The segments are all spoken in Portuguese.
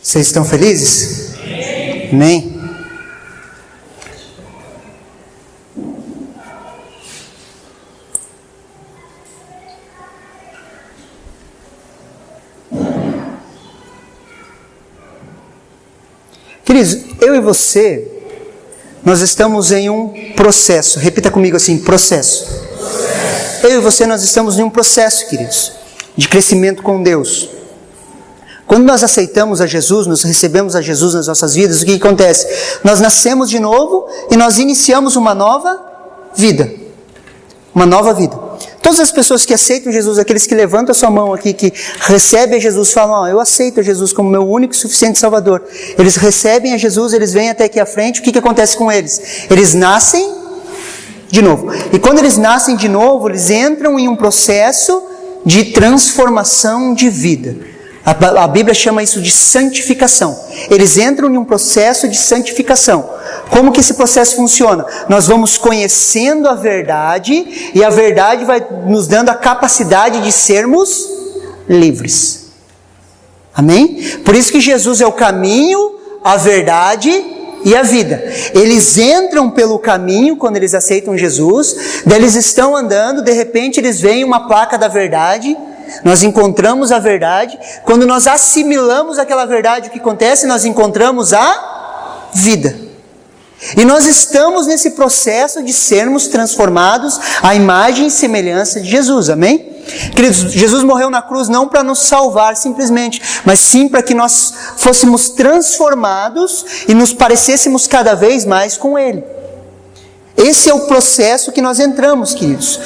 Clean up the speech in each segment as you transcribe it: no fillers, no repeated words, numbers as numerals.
Vocês estão felizes? Amém? Queridos, eu e você, nós estamos em um processo. Repita comigo assim, processo. Eu e você, nós estamos em um processo, queridos, de crescimento com Deus. Quando nós aceitamos a Jesus, nós recebemos a Jesus nas nossas vidas, o que acontece? Nós nascemos de novo e nós iniciamos uma nova vida. Uma nova vida. Todas as pessoas que aceitam Jesus, aqueles que levantam a sua mão aqui, que recebem a Jesus, falam, eu aceito a Jesus como meu único e suficiente Salvador. Eles recebem a Jesus, eles vêm até aqui à frente, o que acontece com eles? Eles nascem de novo. E quando eles nascem de novo, eles entram em um processo de transformação de vida. A Bíblia chama isso de santificação. Eles entram em um processo de santificação. Como que esse processo funciona? Nós vamos conhecendo a verdade e a verdade vai nos dando a capacidade de sermos livres. Amém? Por isso que Jesus é o caminho, a verdade e a vida. Eles entram pelo caminho quando eles aceitam Jesus, daí eles estão andando, de repente eles veem uma placa da verdade. Nós encontramos a verdade. Quando nós assimilamos aquela verdade, o que acontece? Nós encontramos a vida. E nós estamos nesse processo de sermos transformados à imagem e semelhança de Jesus, amém? Queridos, Jesus morreu na cruz não para nos salvar simplesmente, mas sim para que nós fôssemos transformados e nos parecêssemos cada vez mais com Ele. Esse é o processo que nós entramos, queridos.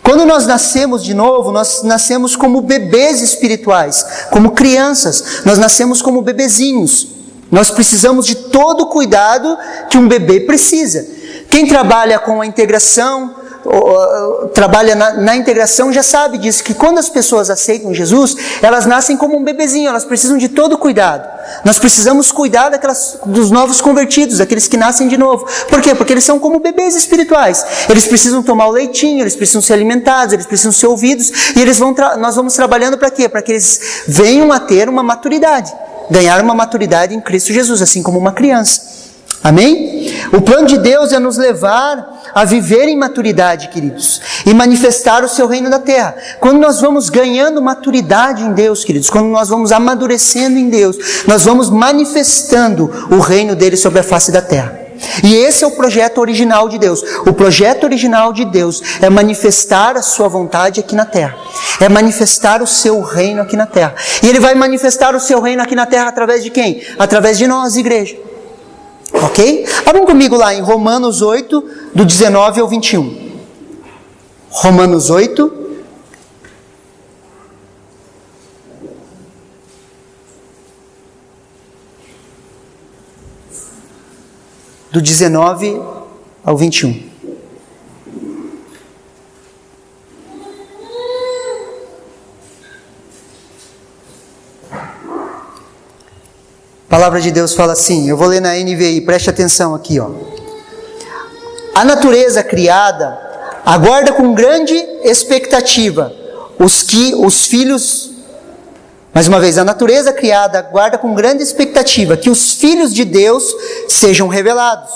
Quando nós nascemos de novo, nós nascemos como bebês espirituais, como crianças, nós nascemos como bebezinhos. Nós precisamos de todo o cuidado que um bebê precisa. Quem trabalha com a integração, trabalha na integração, já sabe disso, que quando as pessoas aceitam Jesus, elas nascem como um bebezinho, elas precisam de todo o cuidado. Nós precisamos cuidar dos novos convertidos, daqueles que nascem de novo. Por quê? Porque eles são como bebês espirituais. Eles precisam tomar o leitinho, eles precisam ser alimentados, eles precisam ser ouvidos, e nós vamos trabalhando para quê? Para que eles venham a ter uma maturidade, ganhar uma maturidade em Cristo Jesus, assim como uma criança. Amém? O plano de Deus é nos levar a viver em maturidade, queridos, e manifestar o seu reino na terra. Quando nós vamos ganhando maturidade em Deus, queridos, quando nós vamos amadurecendo em Deus, nós vamos manifestando o reino dele sobre a face da terra. E esse é o projeto original de Deus. O projeto original de Deus é manifestar a sua vontade aqui na terra. É manifestar o seu reino aqui na terra. E ele vai manifestar o seu reino aqui na terra através de quem? Através de nós, igreja. Ok? Abram comigo lá em Romanos 8, do 19 ao 21. Romanos 8. Do 19 ao 21. A palavra de Deus fala assim, eu vou ler na NVI, preste atenção aqui, ó. A natureza criada aguarda com grande expectativa os filhos, mais uma vez, a natureza criada aguarda com grande expectativa que os filhos de Deus sejam revelados,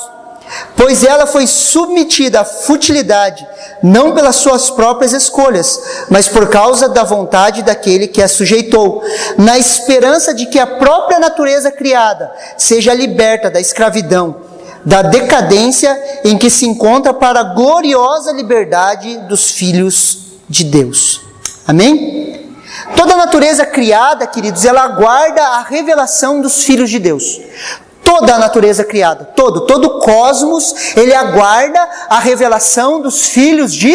pois ela foi submetida à futilidade, não pelas suas próprias escolhas, mas por causa da vontade daquele que a sujeitou, na esperança de que a própria natureza criada seja liberta da escravidão, da decadência em que se encontra para a gloriosa liberdade dos filhos de Deus. Amém? Toda a natureza criada, queridos, ela aguarda a revelação dos filhos de Deus. Toda a natureza criada, todo o cosmos, ele aguarda a revelação dos filhos de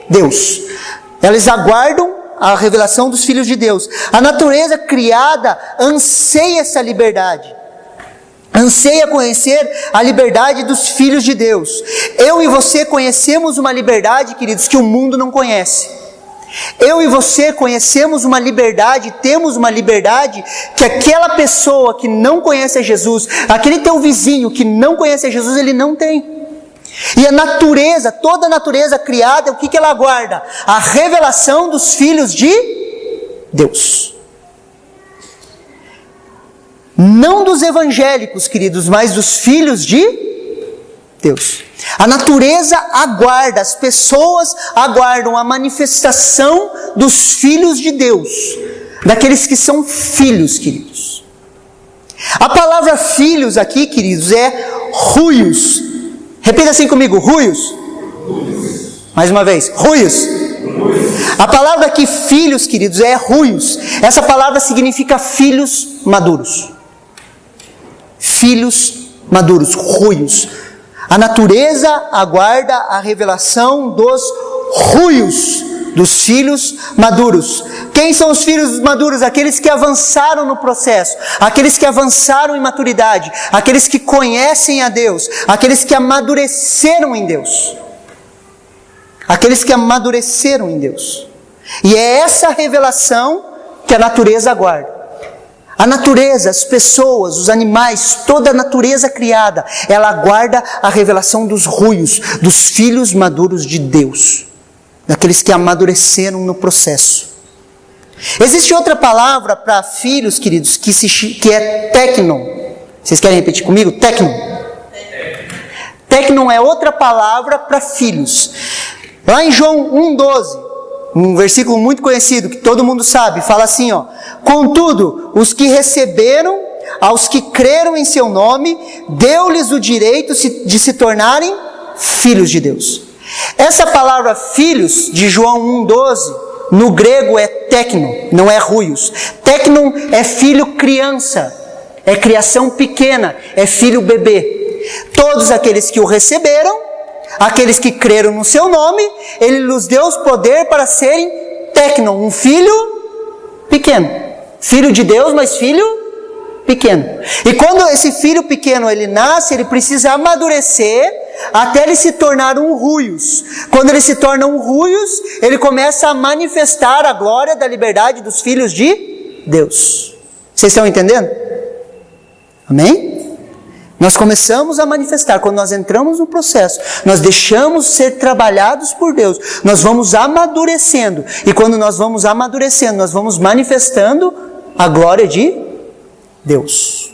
Deus. Eles aguardam a revelação dos filhos de Deus. A natureza criada anseia essa liberdade. Anseia conhecer a liberdade dos filhos de Deus. Eu e você conhecemos uma liberdade, queridos, que o mundo não conhece. Eu e você conhecemos uma liberdade, temos uma liberdade que aquela pessoa que não conhece a Jesus, aquele teu vizinho que não conhece a Jesus, ele não tem. E a natureza, toda a natureza criada, o que ela aguarda? A revelação dos filhos de Deus. Não dos evangélicos, queridos, mas dos filhos de Deus. A natureza aguarda, as pessoas aguardam a manifestação dos filhos de Deus, daqueles que são filhos, queridos. A palavra filhos aqui, queridos, é ruios. Repita assim comigo, ruios. Mais uma vez, ruios. A palavra aqui, filhos, queridos, é ruios. Essa palavra significa filhos maduros. Filhos maduros, ruios. A natureza aguarda a revelação dos ruios, dos filhos maduros. Quem são os filhos maduros? Aqueles que avançaram no processo, aqueles que avançaram em maturidade, aqueles que conhecem a Deus, aqueles que amadureceram em Deus. Aqueles que amadureceram em Deus. E é essa revelação que a natureza aguarda. A natureza, as pessoas, os animais, toda a natureza criada, ela aguarda a revelação dos ruios, dos filhos maduros de Deus, daqueles que amadureceram no processo. Existe outra palavra para filhos, queridos, que é tecnon. Vocês querem repetir comigo? Tecnon. Tecnon é outra palavra para filhos. Lá em João 1,12. Um versículo muito conhecido, que todo mundo sabe, fala assim, ó: contudo, os que receberam, aos que creram em seu nome, deu-lhes o direito de se tornarem filhos de Deus. Essa palavra filhos, de João 1,12, no grego é tecnon, não é ruios. Tecnon é filho criança, é criação pequena, é filho bebê. Todos aqueles que o receberam, aqueles que creram no seu nome, ele nos deu o poder para serem tecnon, um filho pequeno. Filho de Deus, mas filho pequeno. E quando esse filho pequeno ele nasce, ele precisa amadurecer até ele se tornar um ruios. Quando ele se torna um ruios, ele começa a manifestar a glória da liberdade dos filhos de Deus. Vocês estão entendendo? Amém? Nós começamos a manifestar, quando nós entramos no processo, nós deixamos ser trabalhados por Deus, nós vamos amadurecendo, e quando nós vamos amadurecendo, nós vamos manifestando a glória de Deus.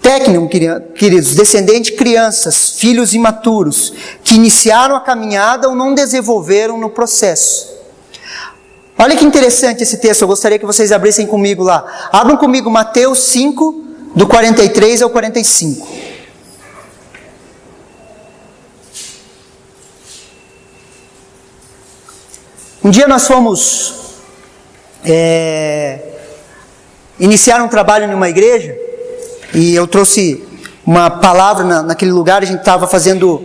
Tecnon, queridos, descendente de crianças, filhos imaturos, que iniciaram a caminhada ou não desenvolveram no processo. Olha que interessante esse texto, eu gostaria que vocês abrissem comigo lá. Abram comigo Mateus 5, do 43 ao 45. Um dia nós fomos iniciar um trabalho em uma igreja, e eu trouxe uma palavra naquele lugar. A gente estava fazendo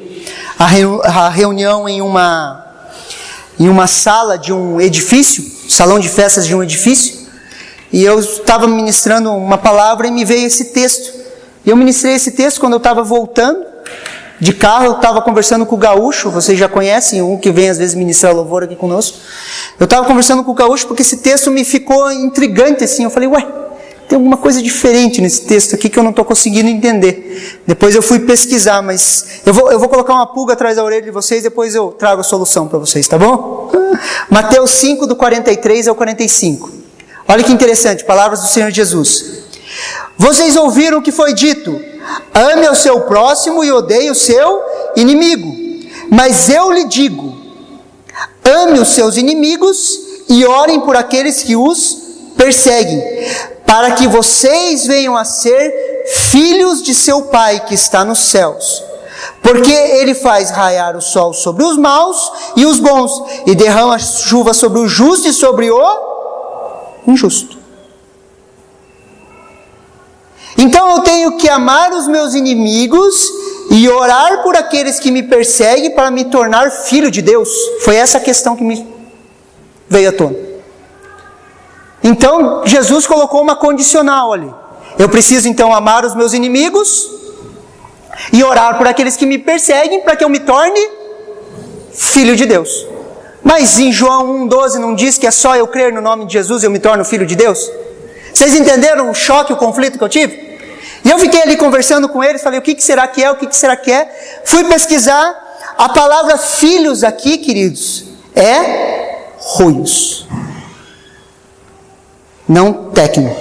a reunião em uma sala de um edifício, salão de festas de um edifício. E eu estava ministrando uma palavra e me veio esse texto. E eu ministrei esse texto quando eu estava voltando de carro. Eu estava conversando com o Gaúcho, vocês já conhecem, um que vem às vezes ministrar louvor aqui conosco. Eu estava conversando com o Gaúcho porque esse texto me ficou intrigante assim. Eu falei, tem alguma coisa diferente nesse texto aqui que eu não estou conseguindo entender. Depois eu fui pesquisar, mas eu vou colocar uma pulga atrás da orelha de vocês, depois eu trago a solução para vocês, tá bom? Mateus 5, do 43 ao 45. Olha que interessante, palavras do Senhor Jesus. Vocês ouviram o que foi dito: ame o seu próximo e odeie o seu inimigo. Mas eu lhe digo: ame os seus inimigos e orem por aqueles que os perseguem, para que vocês venham a ser filhos de seu Pai que está nos céus. Porque Ele faz raiar o sol sobre os maus e os bons, e derrama chuva sobre o justo e sobre o injusto. Então eu tenho que amar os meus inimigos e orar por aqueles que me perseguem para me tornar filho de Deus. Foi essa a questão que me veio à tona. Então Jesus colocou uma condicional ali. Eu preciso então amar os meus inimigos e orar por aqueles que me perseguem para que eu me torne filho de Deus. Mas em João 1,12 não diz que é só eu crer no nome de Jesus e eu me torno filho de Deus? Vocês entenderam o choque, o conflito que eu tive? E eu fiquei ali conversando com eles, falei, o que será que é, o que será que é? Fui pesquisar, a palavra filhos aqui, queridos, é ruios. Não tecno.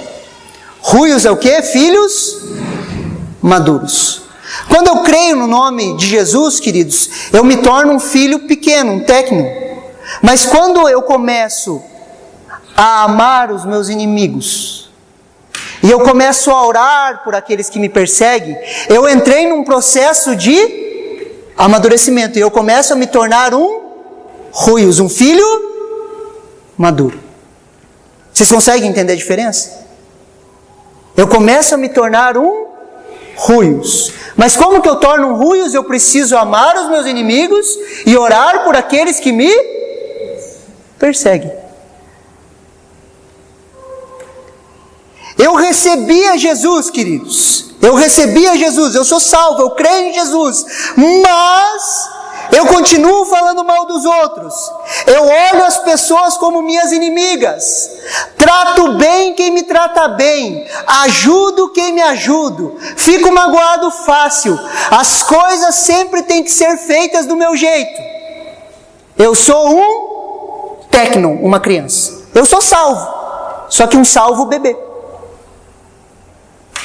Ruios é o quê? Filhos maduros. Quando eu creio no nome de Jesus, queridos, eu me torno um filho pequeno, um tecno. Mas quando eu começo a amar os meus inimigos, e eu começo a orar por aqueles que me perseguem, eu entrei num processo de amadurecimento, e eu começo a me tornar um ruios, um filho maduro. Vocês conseguem entender a diferença? Eu começo a me tornar um ruios. Mas como que eu torno um ruios? Eu preciso amar os meus inimigos e orar por aqueles que me perseguem. Eu recebi a Jesus, queridos. Eu recebi a Jesus, eu sou salvo, eu creio em Jesus. Mas eu continuo falando mal dos outros. Eu olho as pessoas como minhas inimigas. Trato bem quem me trata bem. Ajudo quem me ajuda. Fico magoado fácil. As coisas sempre têm que ser feitas do meu jeito. Eu sou um tecno, uma criança. Eu sou salvo. Só que um salvo bebê.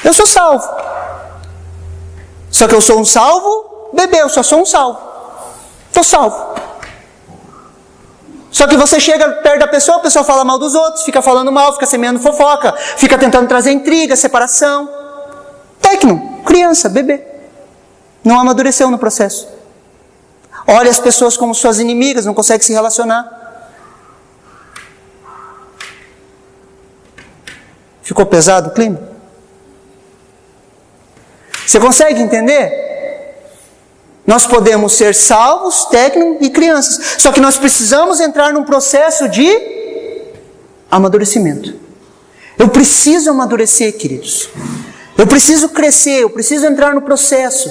Eu sou salvo. Só que eu sou um salvo bebê. Eu só sou um salvo. Estou salvo. Só que você chega perto da pessoa, a pessoa fala mal dos outros, fica falando mal, fica semeando fofoca, fica tentando trazer intriga, separação. Tecno, criança, bebê. Não amadureceu no processo. Olha as pessoas como suas inimigas, não consegue se relacionar. Ficou pesado o clima? Você consegue entender? Nós podemos ser salvos, técnicos e crianças. Só que nós precisamos entrar num processo de amadurecimento. Eu preciso amadurecer, queridos. Eu preciso crescer, eu preciso entrar no processo.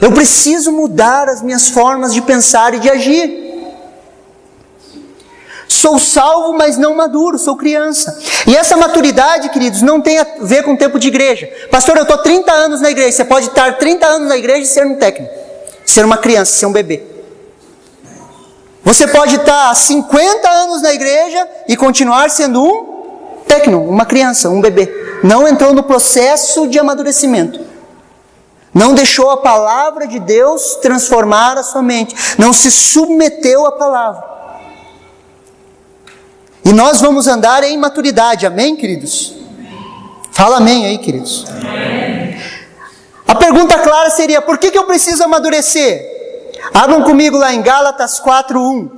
Eu preciso mudar as minhas formas de pensar e de agir. Sou salvo, mas não maduro, sou criança. E essa maturidade, queridos, não tem a ver com o tempo de igreja. Pastor, eu estou 30 anos na igreja. Você pode estar 30 anos na igreja e ser um técnico. Ser uma criança, ser um bebê. Você pode estar 50 anos na igreja e continuar sendo um tecno, uma criança, um bebê. Não entrou no processo de amadurecimento. Não deixou a palavra de Deus transformar a sua mente. Não se submeteu à palavra. E nós vamos andar em maturidade, amém, queridos? Fala amém aí, queridos. Amém. A pergunta clara seria, por que eu preciso amadurecer? Abram comigo lá em Gálatas 4:1.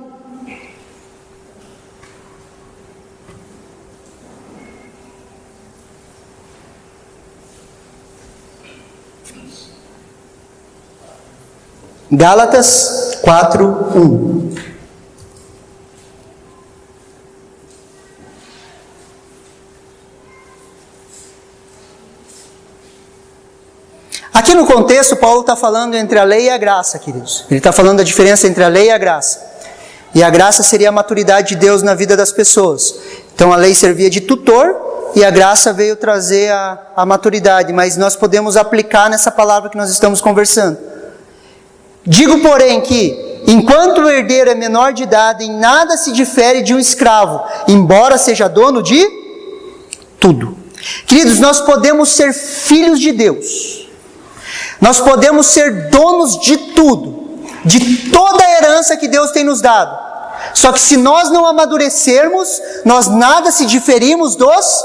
Gálatas 4:1. Aqui no contexto, Paulo está falando entre a lei e a graça, queridos. Ele está falando da diferença entre a lei e a graça. E a graça seria a maturidade de Deus na vida das pessoas. Então a lei servia de tutor e a graça veio trazer a maturidade. Mas nós podemos aplicar nessa palavra que nós estamos conversando. Digo, porém, que enquanto o herdeiro é menor de idade, em nada se difere de um escravo, embora seja dono de tudo. Queridos, nós podemos ser filhos de Deus. Nós podemos ser donos de tudo, de toda a herança que Deus tem nos dado. Só que se nós não amadurecermos, nós nada se diferimos dos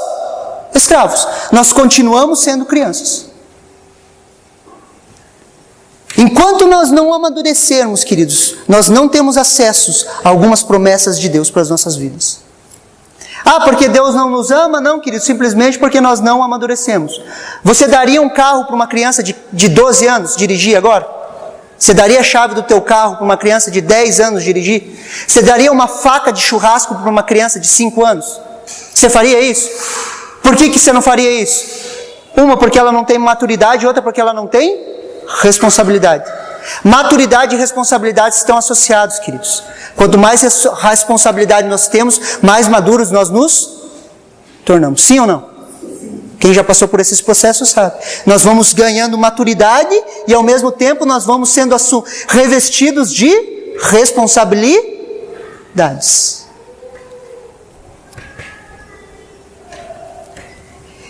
escravos. Nós continuamos sendo crianças. Enquanto nós não amadurecermos, queridos, nós não temos acesso a algumas promessas de Deus para as nossas vidas. Ah, porque Deus não nos ama? Não, querido, simplesmente porque nós não amadurecemos. Você daria um carro para uma criança de 12 anos dirigir agora? Você daria a chave do teu carro para uma criança de 10 anos dirigir? Você daria uma faca de churrasco para uma criança de 5 anos? Você faria isso? Por que você não faria isso? Uma, porque ela não tem maturidade, outra, porque ela não tem responsabilidade. Maturidade e responsabilidade estão associados, queridos. Quanto mais responsabilidade nós temos, mais maduros nós nos tornamos. Sim ou não? Quem já passou por esses processos sabe. Nós vamos ganhando maturidade e ao mesmo tempo nós vamos sendo revestidos de responsabilidades.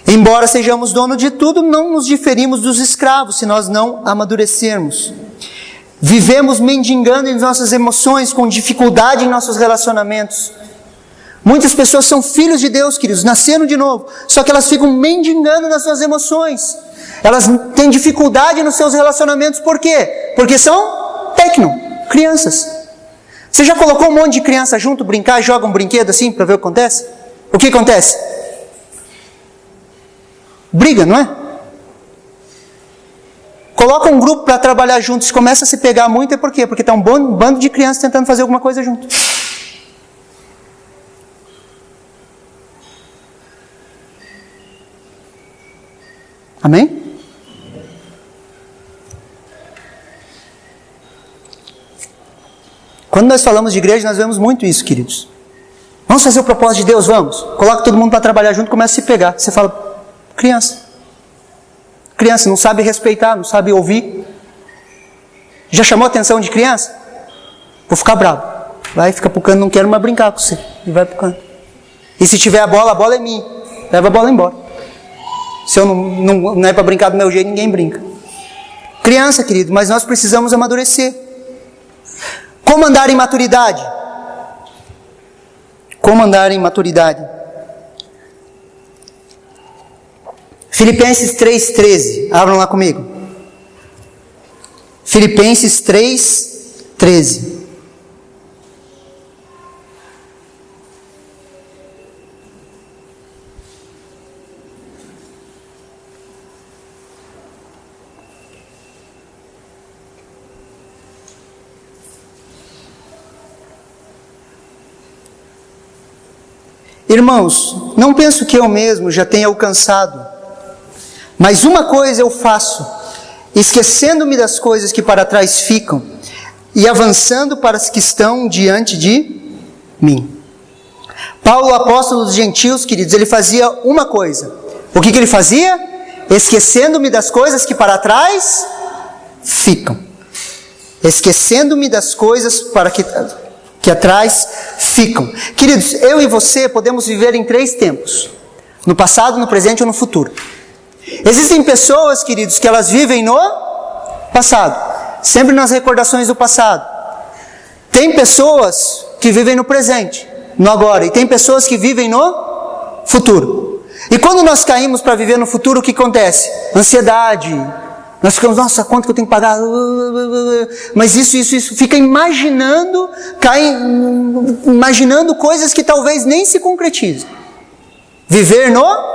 Embora sejamos dono de tudo, não nos diferimos dos escravos se nós não amadurecermos. Vivemos mendigando em nossas emoções, com dificuldade em nossos relacionamentos. Muitas pessoas são filhos de Deus, queridos, nasceram de novo, só que elas ficam mendigando nas suas emoções. Elas têm dificuldade nos seus relacionamentos, por quê? Porque são crianças. Você já colocou um monte de criança junto, brincar e joga um brinquedo assim, para ver o que acontece? O que acontece? Briga, não é? Coloca um grupo para trabalhar juntos, começa a se pegar muito, é por quê? Porque está um bando de crianças tentando fazer alguma coisa junto. Amém? Quando nós falamos de igreja, nós vemos muito isso, queridos. Vamos fazer o propósito de Deus, vamos. Coloca todo mundo para trabalhar junto, começa a se pegar. Você fala, criança, não sabe respeitar, não sabe ouvir. Já chamou a atenção de criança? Vou ficar bravo. Vai, fica pro canto, não quero mais brincar com você. E vai pro canto. E se tiver a bola é minha. Leva a bola embora. Se eu não é para brincar do meu jeito, ninguém brinca. Criança, querido, mas nós precisamos amadurecer. Como andar em maturidade? Como andar em maturidade? Filipenses 3,13. Abram lá comigo. Filipenses 3,13. Irmãos, não penso que eu mesmo já tenha alcançado, mas uma coisa eu faço, esquecendo-me das coisas que para trás ficam e avançando para as que estão diante de mim. Paulo, apóstolo dos gentios, queridos, ele fazia uma coisa. O que ele fazia? Esquecendo-me das coisas que para trás ficam. Esquecendo-me das coisas que atrás ficam. Queridos, eu e você podemos viver em 3 tempos. No passado, no presente ou no futuro. Existem pessoas, queridos, que elas vivem no passado. Sempre nas recordações do passado. Tem pessoas que vivem no presente, no agora. E tem pessoas que vivem no futuro. E quando nós caímos para viver no futuro, o que acontece? Ansiedade. Nós ficamos, nossa, quanto que eu tenho que pagar? Mas isso. Fica imaginando coisas que talvez nem se concretizem. Viver no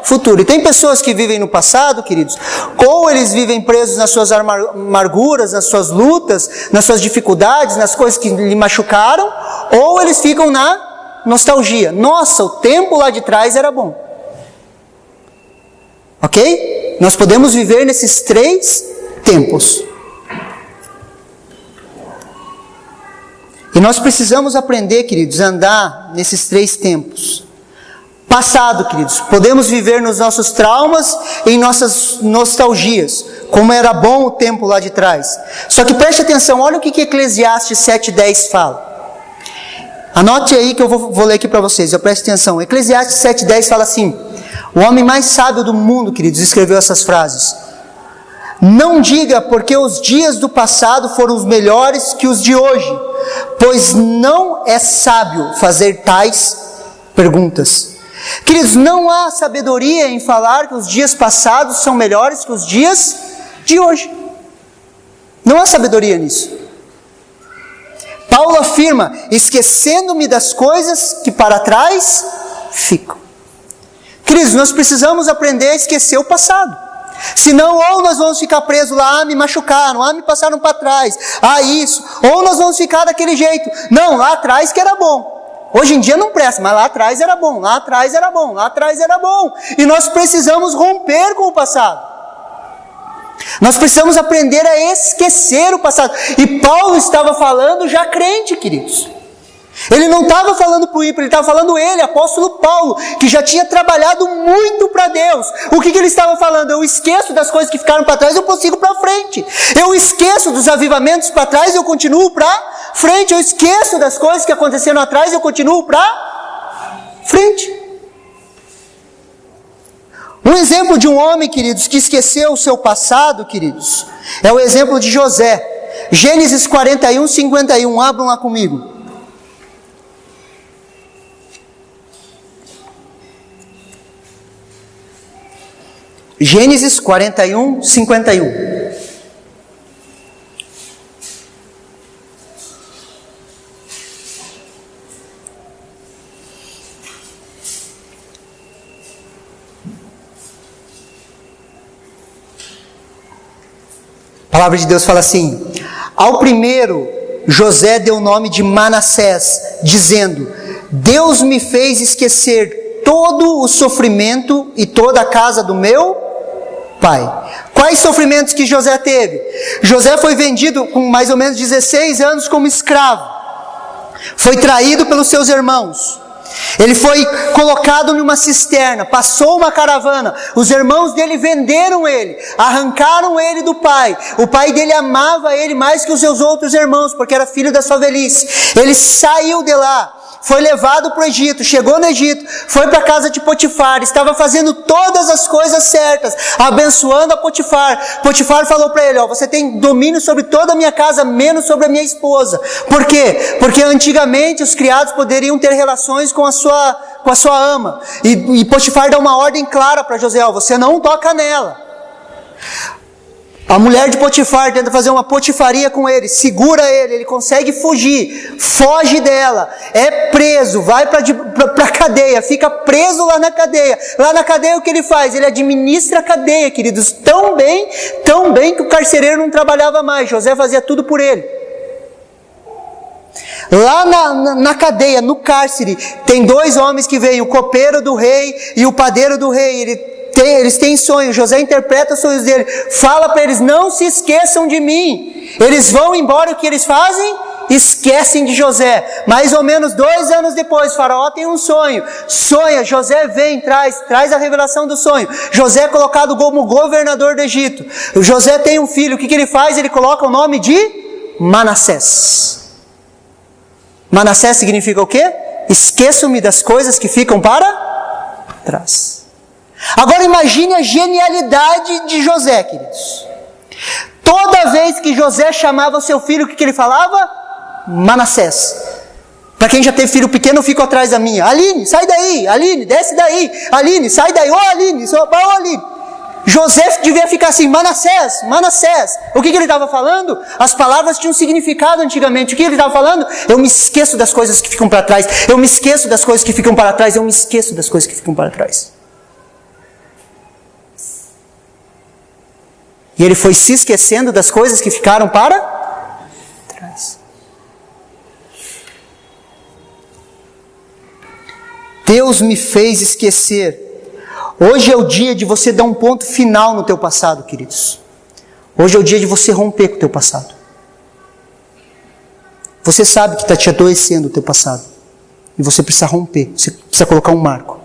futuro. E tem pessoas que vivem no passado, queridos, ou eles vivem presos nas suas amarguras, nas suas lutas, nas suas dificuldades, nas coisas que lhe machucaram, ou eles ficam na nostalgia. Nossa, o tempo lá de trás era bom. Ok? Nós podemos viver nesses 3 tempos. E nós precisamos aprender, queridos, a andar nesses 3 tempos. Passado, queridos, podemos viver nos nossos traumas e em nossas nostalgias, como era bom o tempo lá de trás. Só que preste atenção, olha o que Eclesiastes 7,10 fala. Anote aí que eu vou ler aqui para vocês, preste atenção. Eclesiastes 7,10 fala assim: o homem mais sábio do mundo, queridos, escreveu essas frases. Não diga porque os dias do passado foram os melhores que os de hoje, pois não é sábio fazer tais perguntas. Queridos, não há sabedoria em falar que os dias passados são melhores que os dias de hoje. Não há sabedoria nisso. Paulo afirma, esquecendo-me das coisas que para trás ficam. Queridos, nós precisamos aprender a esquecer o passado. Senão, ou nós vamos ficar presos lá, me machucaram, me passaram para trás, isso. Ou nós vamos ficar daquele jeito. Não, lá atrás que era bom. Hoje em dia não presta, mas lá atrás era bom, lá atrás era bom, lá atrás era bom. E nós precisamos romper com o passado. Nós precisamos aprender a esquecer o passado. E Paulo estava falando já crente, queridos. Ele não estava falando para o ímpio, ele estava falando ele, apóstolo Paulo, que já tinha trabalhado muito para Deus. O que ele estava falando? Eu esqueço das coisas que ficaram para trás, eu prossigo para frente. Eu esqueço dos avivamentos para trás, eu continuo para frente. Eu esqueço das coisas que aconteceram atrás, eu continuo para frente. Um exemplo de um homem, queridos, que esqueceu o seu passado, queridos, é o exemplo de José. Gênesis 41, 51, abram lá comigo. Gênesis 41, 51. A palavra de Deus fala assim: ao primeiro José deu o nome de Manassés, dizendo: Deus me fez esquecer todo o sofrimento e toda a casa do meu pai. Quais sofrimentos que José teve? José foi vendido com mais ou menos 16 anos como escravo. Foi traído pelos seus irmãos. Ele foi colocado numa cisterna, passou uma caravana, os irmãos dele venderam ele, arrancaram ele do pai. O pai dele amava ele mais que os seus outros irmãos, porque era filho da sua velhice. Ele saiu de lá, foi levado para o Egito, chegou no Egito, foi para a casa de Potifar, estava fazendo todas as coisas certas, abençoando a Potifar. Potifar falou para ele: você tem domínio sobre toda a minha casa, menos sobre a minha esposa. Por quê? Porque antigamente os criados poderiam ter relações com a sua ama, e Potifar dá uma ordem clara para José: você não toca nela. A mulher de Potifar tenta fazer uma potifaria com ele, segura ele, ele consegue fugir, foge dela, é preso, vai para a cadeia, fica preso lá na cadeia. Lá na cadeia o que ele faz? Ele administra a cadeia, queridos, tão bem que o carcereiro não trabalhava mais, José fazia tudo por ele. Lá na cadeia, no cárcere, tem dois homens que vêm, o copeiro do rei e o padeiro do rei. Eles têm sonhos, José interpreta os sonhos dele, fala para eles: não se esqueçam de mim. Eles vão embora, o que eles fazem? Esquecem de José. Mais ou menos 2 anos depois, Faraó tem um sonho, sonha, José vem, traz a revelação do sonho. José é colocado como governador do Egito. José tem um filho, o que ele faz? Ele coloca o nome de Manassés. Manassés significa o quê? Esqueço-me das coisas que ficam para trás. Agora imagine a genialidade de José, queridos. Toda vez que José chamava o seu filho, o que ele falava? Manassés. Para quem já teve filho pequeno, eu fico atrás da minha: Aline, sai daí, Aline, desce daí, Aline, sai daí, ô Aline, ô Aline. José devia ficar assim: Manassés, Manassés. O que ele estava falando? As palavras tinham significado antigamente. O que ele estava falando? Eu me esqueço das coisas que ficam para trás, eu me esqueço das coisas que ficam para trás, eu me esqueço das coisas que ficam para trás. E ele foi se esquecendo das coisas que ficaram para trás. Deus me fez esquecer. Hoje é o dia de você dar um ponto final no teu passado, queridos. Hoje é o dia de você romper com o teu passado. Você sabe que está te adoecendo o teu passado. E você precisa romper, você precisa colocar um marco.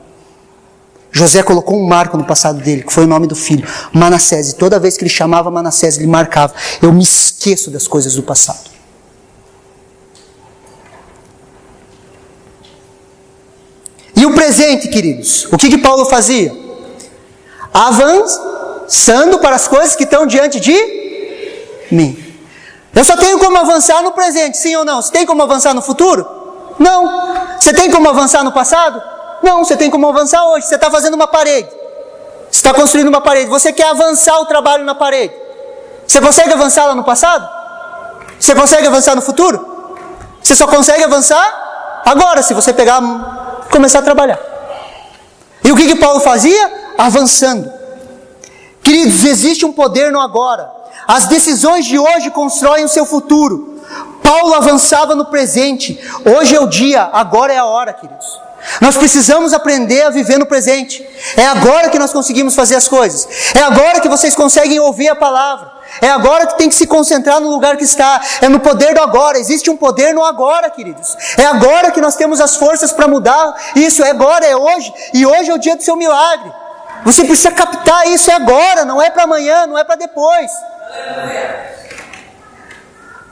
José colocou um marco no passado dele, que foi o nome do filho, Manassés. E toda vez que ele chamava Manassés, ele marcava: eu me esqueço das coisas do passado. E o presente, queridos? O que Paulo fazia? Avançando para as coisas que estão diante de mim. Eu só tenho como avançar no presente, sim ou não? Você tem como avançar no futuro? Não. Você tem como avançar no passado? Não, você tem como avançar hoje. Você está fazendo uma parede, você está construindo uma parede, você quer avançar o trabalho na parede. Você consegue avançar lá no passado? Você consegue avançar no futuro? Você só consegue avançar agora, se você começar a trabalhar. E o que Paulo fazia? Avançando. Queridos, existe um poder no agora. As decisões de hoje constroem o seu futuro. Paulo avançava no presente. Hoje é o dia, agora é a hora, queridos. Nós precisamos aprender a viver no presente. É agora que nós conseguimos fazer as coisas. É agora que vocês conseguem ouvir a palavra. É agora que tem que se concentrar no lugar que está. É no poder do agora. Existe um poder no agora, queridos. É agora que nós temos as forças para mudar isso. É agora, é hoje. E hoje é o dia do seu milagre. Você precisa captar isso, é agora. Não é para amanhã, não é para depois.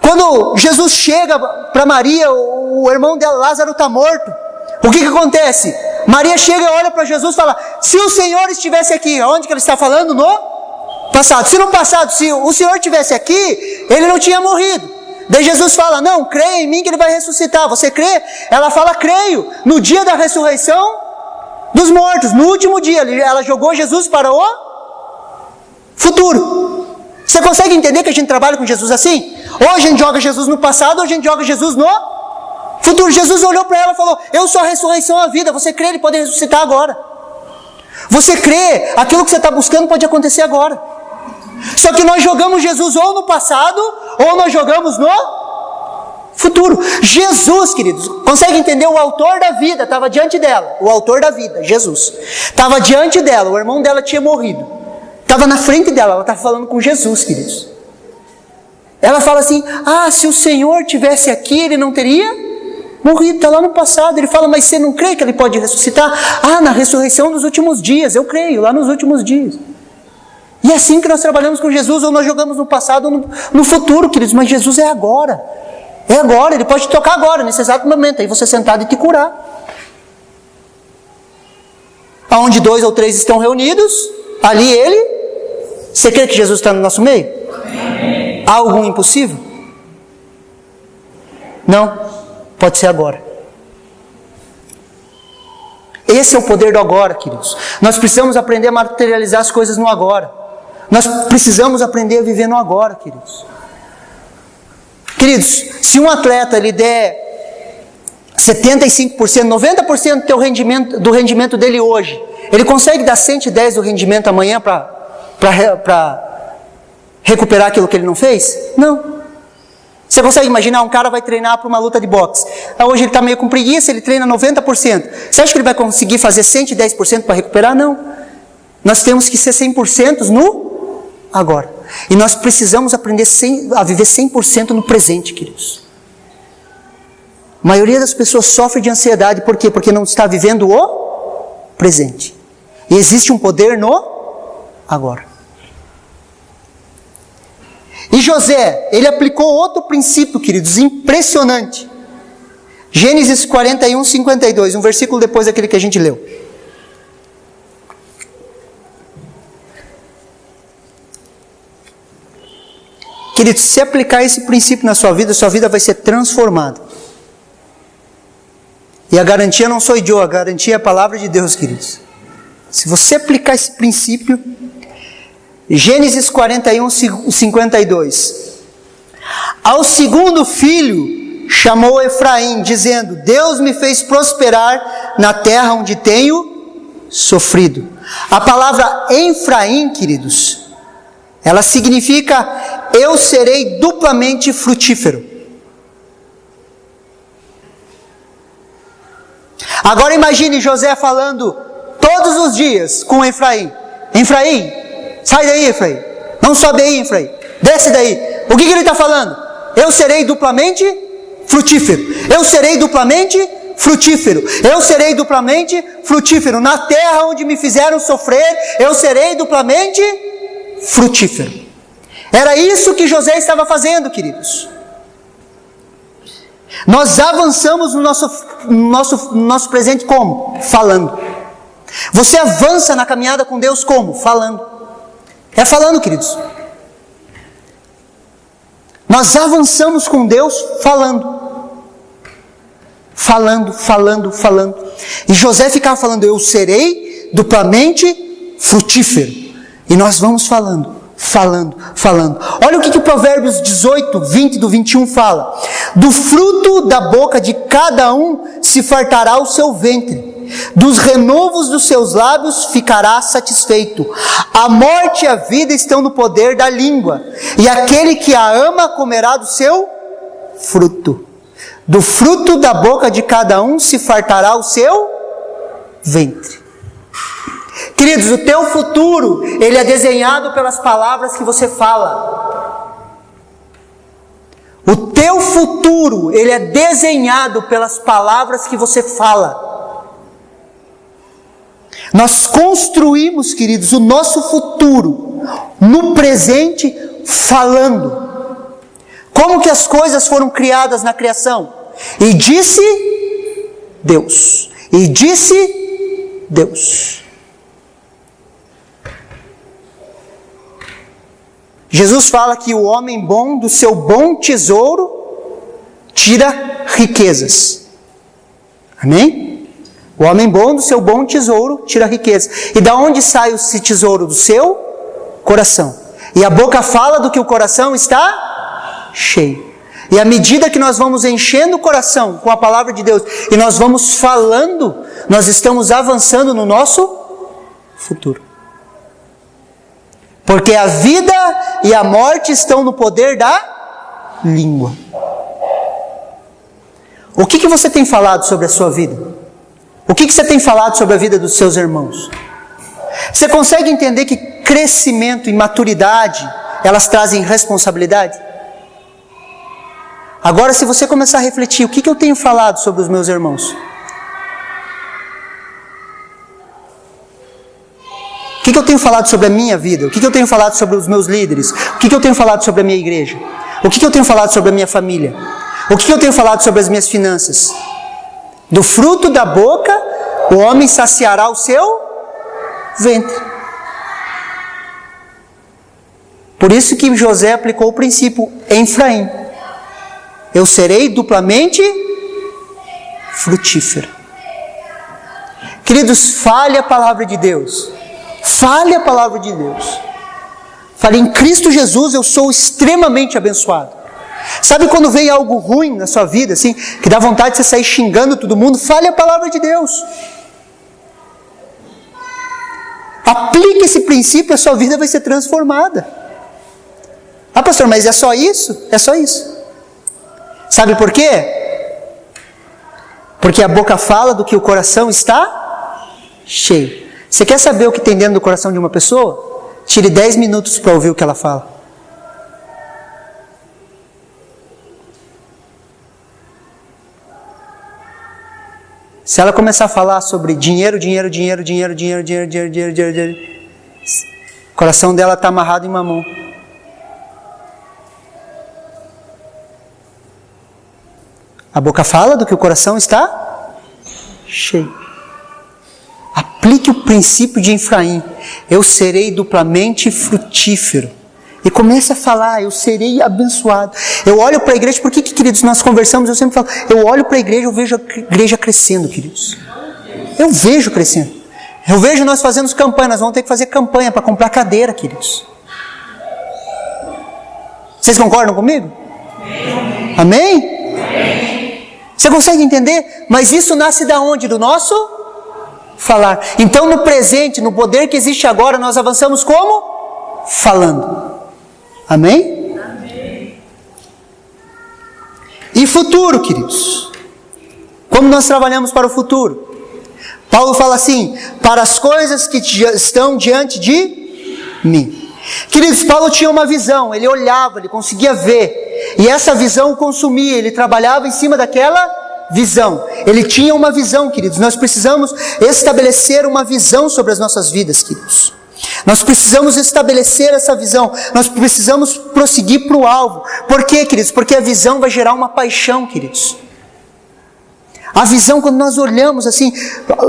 Quando Jesus chega para Maria, o irmão dela, Lázaro, está morto. O que acontece? Maria chega e olha para Jesus e fala: se o Senhor estivesse aqui, onde que ele está falando? No passado. Se no passado, se o Senhor estivesse aqui, ele não tinha morrido. Daí Jesus fala: não, creia em mim que ele vai ressuscitar. Você crê? Ela fala: creio. No dia da ressurreição dos mortos, no último dia, ela jogou Jesus para o futuro. Você consegue entender que a gente trabalha com Jesus assim? Ou a gente joga Jesus no passado, ou a gente joga Jesus no futuro. Jesus olhou para ela e falou: eu sou a ressurreição e a vida. Você crê? Ele pode ressuscitar agora. Você crê? Aquilo que você está buscando pode acontecer agora. Só que nós jogamos Jesus ou no passado, ou nós jogamos no futuro. Jesus, queridos, consegue entender? O autor da vida estava diante dela. O autor da vida, Jesus, estava diante dela. O irmão dela tinha morrido. Estava na frente dela. Ela estava falando com Jesus, queridos. Ela fala assim: ah, se o Senhor estivesse aqui, ele não teria morrido. Está lá no passado. Ele fala: mas você não crê que ele pode ressuscitar? Ah, na ressurreição dos últimos dias. Eu creio, lá nos últimos dias. E é assim que nós trabalhamos com Jesus. Ou nós jogamos no passado ou no futuro, queridos. Mas Jesus é agora. É agora. Ele pode te tocar agora, nesse exato momento. Aí você sentado e te curar. Aonde 2 ou 3 estão reunidos, ali ele. Você crê que Jesus está no nosso meio? Amém. Há algum impossível? Não. Pode ser agora. Esse é o poder do agora, queridos. Nós precisamos aprender a materializar as coisas no agora. Nós precisamos aprender a viver no agora, queridos. Queridos, se um atleta ele der 75%, 90% do rendimento dele hoje, ele consegue dar 110% do rendimento amanhã para recuperar aquilo que ele não fez? Não. Você consegue imaginar? Um cara vai treinar para uma luta de boxe. Hoje ele está meio com preguiça, ele treina 90%. Você acha que ele vai conseguir fazer 110% para recuperar? Não. Nós temos que ser 100% no agora. E nós precisamos aprender a viver 100% no presente, queridos. A maioria das pessoas sofre de ansiedade. Por quê? Porque não está vivendo o presente. E existe um poder no agora. E José, ele aplicou outro princípio, queridos, impressionante. Gênesis 41, 52, um versículo depois daquele que a gente leu. Queridos, se aplicar esse princípio na sua vida vai ser transformada. E a garantia não sou eu, a garantia é a palavra de Deus, queridos. Se você aplicar esse princípio, Gênesis 41, 52. Ao segundo filho chamou Efraim, dizendo: Deus me fez prosperar na terra onde tenho sofrido. A palavra Efraim, queridos, ela significa: eu serei duplamente frutífero. Agora imagine José falando todos os dias com Efraim: Efraim, sai daí, Efraim. Não sobe aí, Efraim. Desce daí. O que ele está falando? Eu serei duplamente frutífero. Eu serei duplamente frutífero. Eu serei duplamente frutífero. Na terra onde me fizeram sofrer, eu serei duplamente frutífero. Era isso que José estava fazendo, queridos. Nós avançamos no nosso presente como? Falando. Você avança na caminhada com Deus como? Falando. É falando, queridos. Nós avançamos com Deus falando. Falando. E José ficava falando: eu serei duplamente frutífero. E nós vamos falando. Olha o que o Provérbios 18, 20 do 21 fala: do fruto da boca de cada um se fartará o seu ventre, dos renovos dos seus lábios ficará satisfeito. A morte e a vida estão no poder da língua, e aquele que a ama comerá do seu fruto. Do fruto da boca de cada um se fartará o seu ventre. Queridos, o teu futuro, ele é desenhado pelas palavras que você fala. O teu futuro, ele é desenhado pelas palavras que você fala. Nós construímos, queridos, o nosso futuro no presente falando. Como que as coisas foram criadas na criação? E disse Deus. E disse Deus. Jesus fala que o homem bom do seu bom tesouro tira riquezas. Amém? O homem bom do seu bom tesouro tira riquezas. E da onde sai esse tesouro? Do seu coração. E a boca fala do que o coração está cheio. E à medida que nós vamos enchendo o coração com a palavra de Deus e nós vamos falando, nós estamos avançando no nosso futuro. Porque a vida e a morte estão no poder da língua. O que você tem falado sobre a sua vida? O que você tem falado sobre a vida dos seus irmãos? Você consegue entender que crescimento e maturidade, elas trazem responsabilidade? Agora, se você começar a refletir, o que eu tenho falado sobre os meus irmãos? O que eu tenho falado sobre a minha vida? O que eu tenho falado sobre os meus líderes? O que eu tenho falado sobre a minha igreja? O que eu tenho falado sobre a minha família? O que eu tenho falado sobre as minhas finanças? Do fruto da boca, o homem saciará o seu ventre. Por isso que José aplicou o princípio em Efraim. Eu serei duplamente frutífero. Queridos, fale a palavra de Deus. Fale a palavra de Deus. Fale, em Cristo Jesus eu sou extremamente abençoado. Sabe quando vem algo ruim na sua vida, assim, que dá vontade de você sair xingando todo mundo? Fale a palavra de Deus. Aplique esse princípio e a sua vida vai ser transformada. Ah, pastor, mas é só isso? É só isso. Sabe por quê? Porque a boca fala do que o coração está cheio. Você quer saber o que tem dentro do coração de uma pessoa? Tire 10 minutos para ouvir o que ela fala. Se ela começar a falar sobre dinheiro, o coração dela está amarrado em mamão. A boca fala do que o coração está cheio. Aplique o princípio de Efraim. Eu serei duplamente frutífero. E comece a falar, eu serei abençoado. Eu olho para a igreja, por que, queridos, nós conversamos, eu sempre falo, eu olho para a igreja, eu vejo a igreja crescendo, queridos. Eu vejo crescendo. Eu vejo nós fazendo campanha, nós vamos ter que fazer campanha para comprar cadeira, queridos. Vocês concordam comigo? Amém? Você consegue entender? Mas isso nasce da onde? Do nosso falar. Então no presente, no poder que existe agora, nós avançamos como? Falando. Amém? Amém. E futuro, queridos? Como nós trabalhamos para o futuro? Paulo fala assim, para as coisas que estão diante de mim. Queridos, Paulo tinha uma visão, ele olhava, ele conseguia ver, e essa visão o consumia, ele trabalhava em cima daquela visão. Ele tinha uma visão, queridos. Nós precisamos estabelecer uma visão sobre as nossas vidas, queridos. Nós precisamos estabelecer essa visão. Nós precisamos prosseguir para o alvo. Por quê, queridos? Porque a visão vai gerar uma paixão, queridos. A visão, quando nós olhamos assim,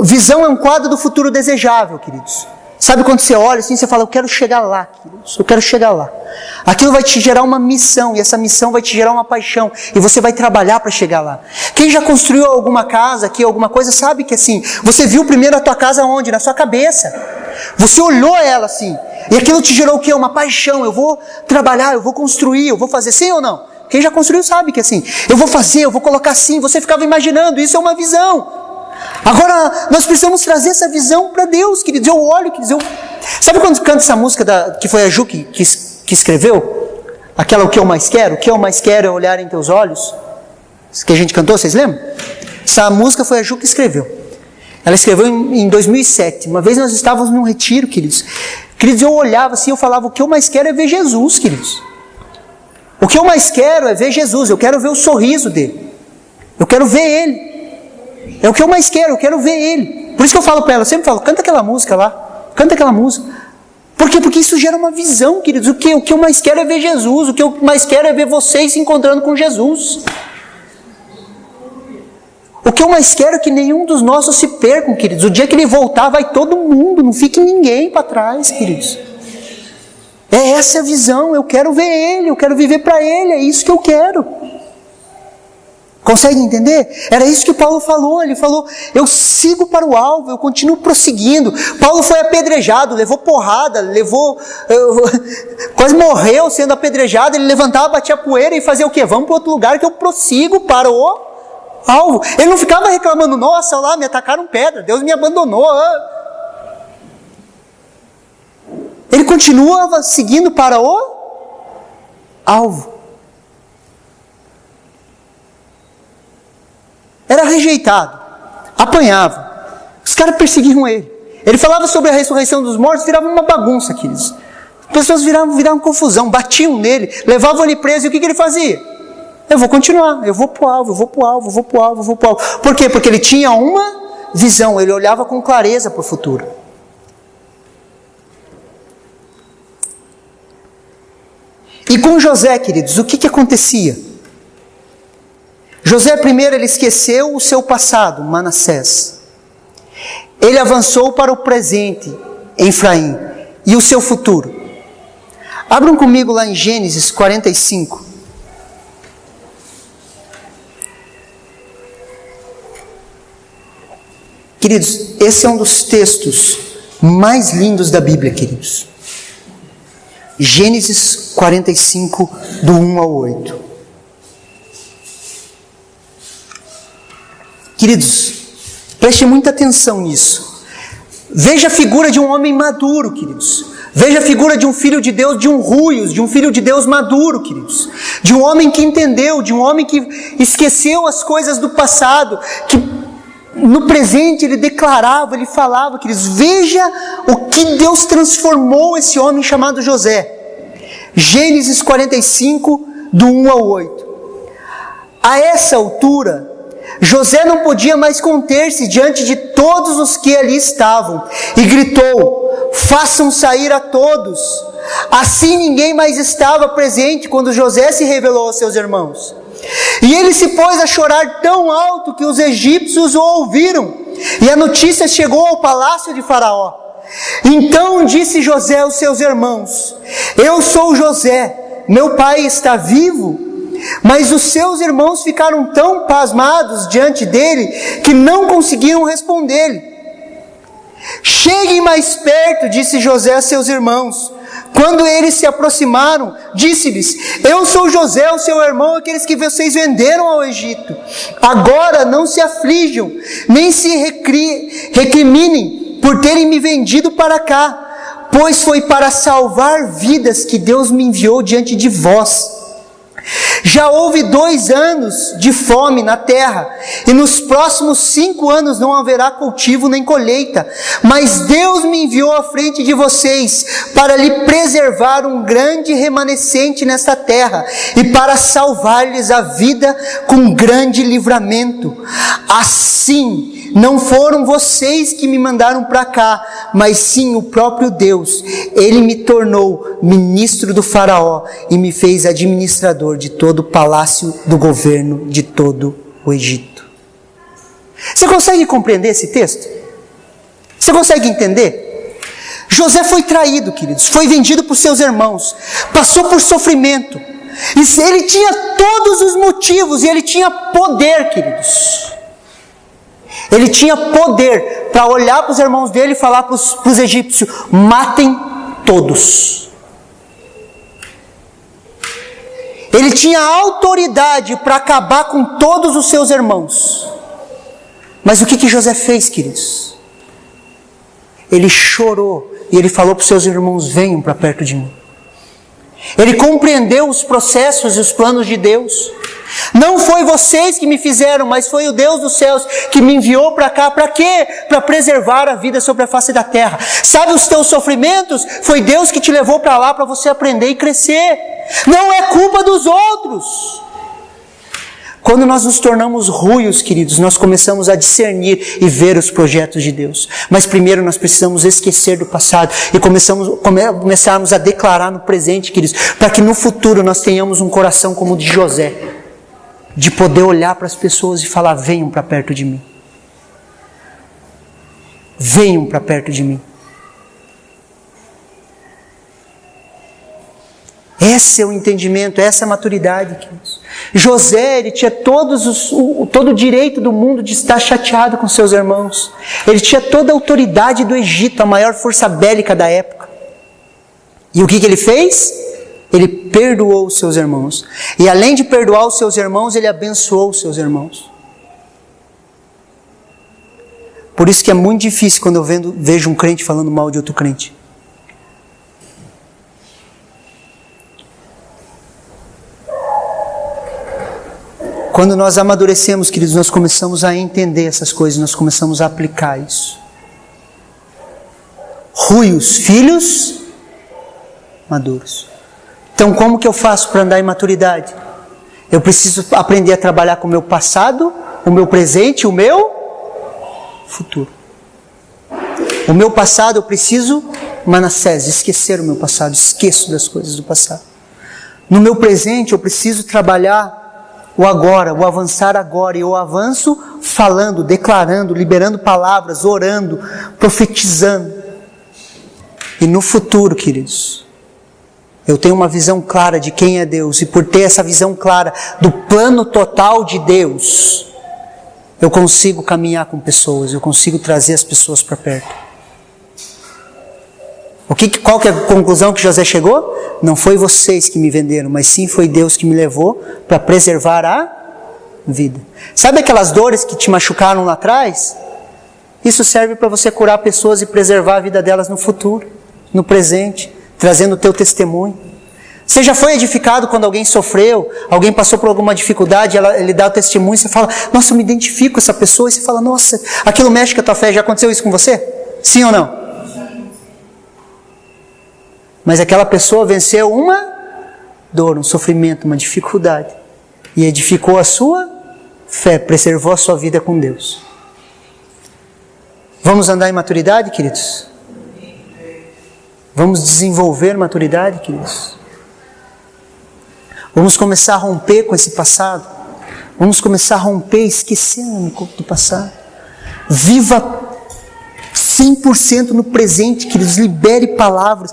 visão é um quadro do futuro desejável, queridos. Sabe quando você olha assim, você fala, eu quero chegar lá, queridos, eu quero chegar lá. Aquilo vai te gerar uma missão, e essa missão vai te gerar uma paixão, e você vai trabalhar para chegar lá. Quem já construiu alguma casa aqui, alguma coisa, sabe que assim, você viu primeiro a tua casa onde? Na sua cabeça. Você olhou ela assim, e aquilo te gerou o quê? Uma paixão. Eu vou trabalhar, eu vou construir, eu vou fazer, sim ou não? Quem já construiu sabe que assim, eu vou fazer, eu vou colocar assim, você ficava imaginando, isso é uma visão. Agora, nós precisamos trazer essa visão para Deus, queridos. Eu olho, queridos, sabe quando canta essa música que foi a Ju que escreveu? Aquela, o que eu mais quero? O que eu mais quero é olhar em teus olhos. Que a gente cantou, vocês lembram? Essa música foi a Ju que escreveu. Ela escreveu em 2007. Uma vez nós estávamos num retiro, queridos. Queridos, eu olhava assim, eu falava, o que eu mais quero é ver Jesus, queridos. O que eu mais quero é ver Jesus. Eu quero ver o sorriso dele. Eu quero ver ele. É o que eu mais quero, eu quero ver ele. Por isso que eu falo para ela, eu sempre falo, canta aquela música lá. Canta aquela música. Por quê? Porque isso gera uma visão, queridos. O que eu mais quero é ver Jesus. O que eu mais quero é ver vocês se encontrando com Jesus. O que eu mais quero é que nenhum dos nossos se percam, queridos. O dia que ele voltar, vai todo mundo. Não fique ninguém para trás, queridos. É essa a visão. Eu quero ver ele. Eu quero viver para ele. É isso que eu quero. Consegue entender? Era isso que Paulo falou. Ele falou, eu sigo para o alvo. Eu continuo prosseguindo. Paulo foi apedrejado. Levou porrada. Quase morreu sendo apedrejado. Ele levantava, batia poeira e fazia o quê? Vamos para outro lugar que eu prossigo para o alvo. Ele não ficava reclamando, nossa, lá me atacaram pedra, Deus me abandonou. Ele continuava seguindo para o alvo. Era rejeitado, apanhava, os caras perseguiam ele. Ele falava sobre a ressurreição dos mortos, virava uma bagunça, queridos. As pessoas viravam confusão, batiam nele, levavam ele preso, e o que ele fazia? Eu vou continuar, eu vou para o alvo, eu vou para o alvo, eu vou para o alvo, eu vou para o alvo. Por quê? Porque ele tinha uma visão, ele olhava com clareza para o futuro. E com José, queridos, o que acontecia? José primeiro, ele esqueceu o seu passado, Manassés. Ele avançou para o presente, Efraim, e o seu futuro. Abram comigo lá em Gênesis 45. Queridos, esse é um dos textos mais lindos da Bíblia, queridos. Gênesis 45, do 1 ao 8. Queridos, preste muita atenção nisso. Veja a figura de um homem maduro, queridos. Veja a figura de um filho de Deus, de um ruios, de um filho de Deus maduro, queridos. De um homem que entendeu, de um homem que esqueceu as coisas do passado, que no presente ele declarava, ele falava, queridos, veja o que Deus transformou esse homem chamado José. Gênesis 45, do 1 ao 8. A essa altura, José não podia mais conter-se diante de todos os que ali estavam, e gritou, façam sair a todos. Assim ninguém mais estava presente quando José se revelou aos seus irmãos. E ele se pôs a chorar tão alto que os egípcios o ouviram, e a notícia chegou ao palácio de Faraó. Então disse José aos seus irmãos, eu sou José, meu pai está vivo? Mas os seus irmãos ficaram tão pasmados diante dele, que não conseguiram responder-lhe. Cheguem mais perto, disse José a seus irmãos. Quando eles se aproximaram, disse-lhes, eu sou José, o seu irmão, aqueles que vocês venderam ao Egito. Agora não se aflijam, nem se recriminem por terem me vendido para cá, pois foi para salvar vidas que Deus me enviou diante de vós. Já houve 2 anos de fome na terra, e nos próximos 5 anos não haverá cultivo nem colheita, mas Deus me enviou à frente de vocês, para lhe preservar um grande remanescente nesta terra, e para salvar-lhes a vida com grande livramento. Assim, não foram vocês que me mandaram para cá, mas sim o próprio Deus. Ele me tornou ministro do Faraó, e me fez administrador de todo o palácio do governo de todo o Egito. Você consegue compreender esse texto? Você consegue entender? José foi traído, queridos, foi vendido por seus irmãos, passou por sofrimento, e ele tinha todos os motivos, e ele tinha poder, queridos. Ele tinha poder para olhar para os irmãos dele e falar para os egípcios, matem todos. Ele tinha autoridade para acabar com todos os seus irmãos. Mas o que José fez, queridos? Ele chorou e ele falou para os seus irmãos, venham para perto de mim. Ele compreendeu os processos e os planos de Deus. Não foi vocês que me fizeram, mas foi o Deus dos céus que me enviou para cá. Para quê? Para preservar a vida sobre a face da terra. Sabe os teus sofrimentos? Foi Deus que te levou para lá para você aprender e crescer. Não é culpa dos outros. Quando nós nos tornamos ruios, queridos, nós começamos a discernir e ver os projetos de Deus. Mas primeiro nós precisamos esquecer do passado e começarmos a declarar no presente, queridos, para que no futuro nós tenhamos um coração como o de José, de poder olhar para as pessoas e falar: venham para perto de mim. Venham para perto de mim. Esse é o entendimento, essa é a maturidade, queridos. José, ele tinha todo o direito do mundo de estar chateado com seus irmãos. Ele tinha toda a autoridade do Egito, a maior força bélica da época. E o que ele fez? Ele perdoou os seus irmãos. E além de perdoar os seus irmãos, ele abençoou os seus irmãos. Por isso que é muito difícil quando eu vejo um crente falando mal de outro crente. Quando nós amadurecemos, queridos, nós começamos a entender essas coisas, nós começamos a aplicar isso. Ruios, filhos maduros. Então, como que eu faço para andar em maturidade? Eu preciso aprender a trabalhar com o meu passado, o meu presente e o meu futuro. O meu passado, eu preciso, Manassés, esquecer o meu passado, esqueço das coisas do passado. No meu presente, eu preciso trabalhar o agora, o avançar agora, e eu avanço falando, declarando, liberando palavras, orando, profetizando. E no futuro, queridos, eu tenho uma visão clara de quem é Deus, e por ter essa visão clara do plano total de Deus, eu consigo caminhar com pessoas, eu consigo trazer as pessoas para perto. Qual que é a conclusão que José chegou? Não foi vocês que me venderam, mas sim foi Deus que me levou para preservar a vida. Sabe aquelas dores que te machucaram lá atrás? Isso serve para você curar pessoas e preservar a vida delas no futuro, no presente, trazendo o teu testemunho. Você já foi edificado quando alguém sofreu, alguém passou por alguma dificuldade, ele dá o testemunho e você fala: nossa, eu me identifico com essa pessoa, e você fala: nossa, aquilo mexe com a tua fé. Já aconteceu isso com você? Sim ou não? Mas aquela pessoa venceu uma dor, um sofrimento, uma dificuldade, e edificou a sua fé, preservou a sua vida com Deus. Vamos andar em maturidade, queridos? Vamos desenvolver maturidade, queridos? Vamos começar a romper com esse passado. Vamos começar a romper, esquecendo do passado. Viva 100% no presente, queridos. Libere palavras.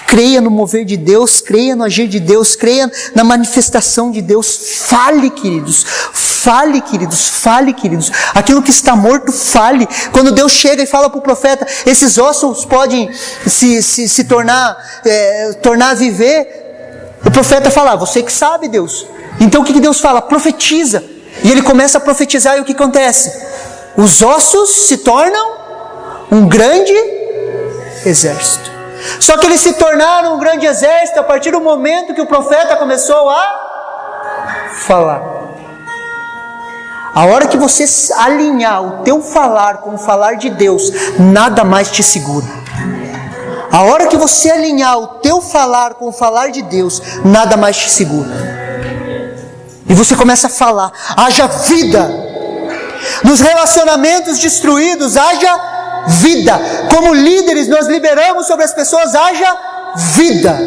Creia no mover de Deus, creia no agir de Deus, creia na manifestação de Deus. Fale, queridos. Fale, queridos. Fale, queridos. Aquilo que está morto, fale. Quando Deus chega e fala para o profeta: esses ossos podem se tornar a viver. O profeta fala: você que sabe, Deus. Então o que Deus fala? Profetiza. E ele começa a profetizar, e o que acontece? Os ossos se tornam um grande exército. Só que eles se tornaram um grande exército a partir do momento que o profeta começou a falar. A hora que você alinhar o teu falar com o falar de Deus, nada mais te segura. A hora que você alinhar o teu falar com o falar de Deus, nada mais te segura. E você começa a falar: haja vida. Nos relacionamentos destruídos, haja vida. Como líderes, nós liberamos sobre as pessoas: haja vida.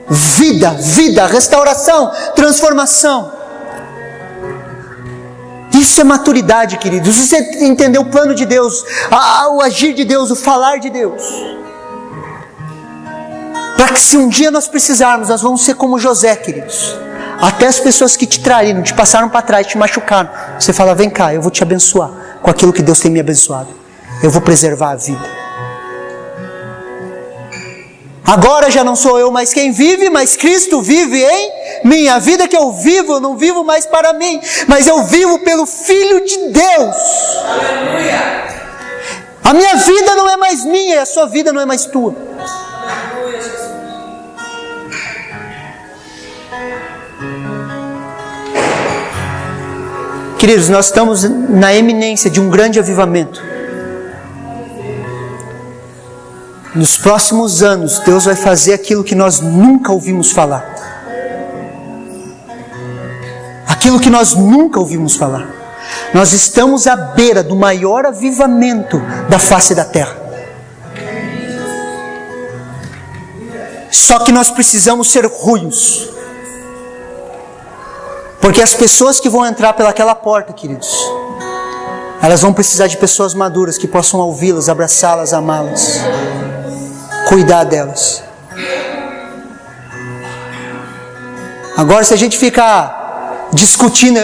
Vida, vida, restauração, transformação. Isso é maturidade, queridos. Isso é entender o plano de Deus, o agir de Deus, o falar de Deus. Para que se um dia nós precisarmos, nós vamos ser como José, queridos. Até as pessoas que te traíram, te passaram para trás, te machucaram, você fala: vem cá, eu vou te abençoar com aquilo que Deus tem me abençoado. Eu vou preservar a vida. Agora já não sou eu mais quem vive, mas Cristo vive em mim. A vida que eu vivo, eu não vivo mais para mim, mas eu vivo pelo Filho de Deus. Aleluia. A minha vida não é mais minha, e a sua vida não é mais tua. Queridos, nós estamos na eminência de um grande avivamento. Nos próximos anos, Deus vai fazer aquilo que nós nunca ouvimos falar. Aquilo que nós nunca ouvimos falar. Nós estamos à beira do maior avivamento da face da terra. Só que nós precisamos ser ruios. Porque as pessoas que vão entrar pelaquela porta, queridos, elas vão precisar de pessoas maduras que possam ouvi-las, abraçá-las, amá-las, cuidar delas. Agora, se a gente ficar discutindo,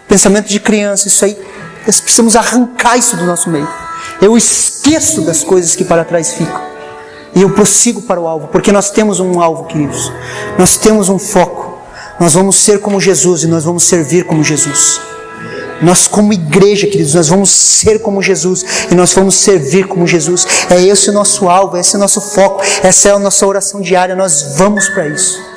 pensamento de criança, isso aí, nós precisamos arrancar isso do nosso meio. Eu esqueço das coisas que para trás ficam e eu prossigo para o alvo, porque nós temos um alvo, queridos. Nós temos um foco. Nós vamos ser como Jesus e nós vamos servir como Jesus. Nós como igreja, queridos, nós vamos ser como Jesus e nós vamos servir como Jesus. É esse o nosso alvo, esse é o nosso foco, essa é a nossa oração diária, nós vamos para isso.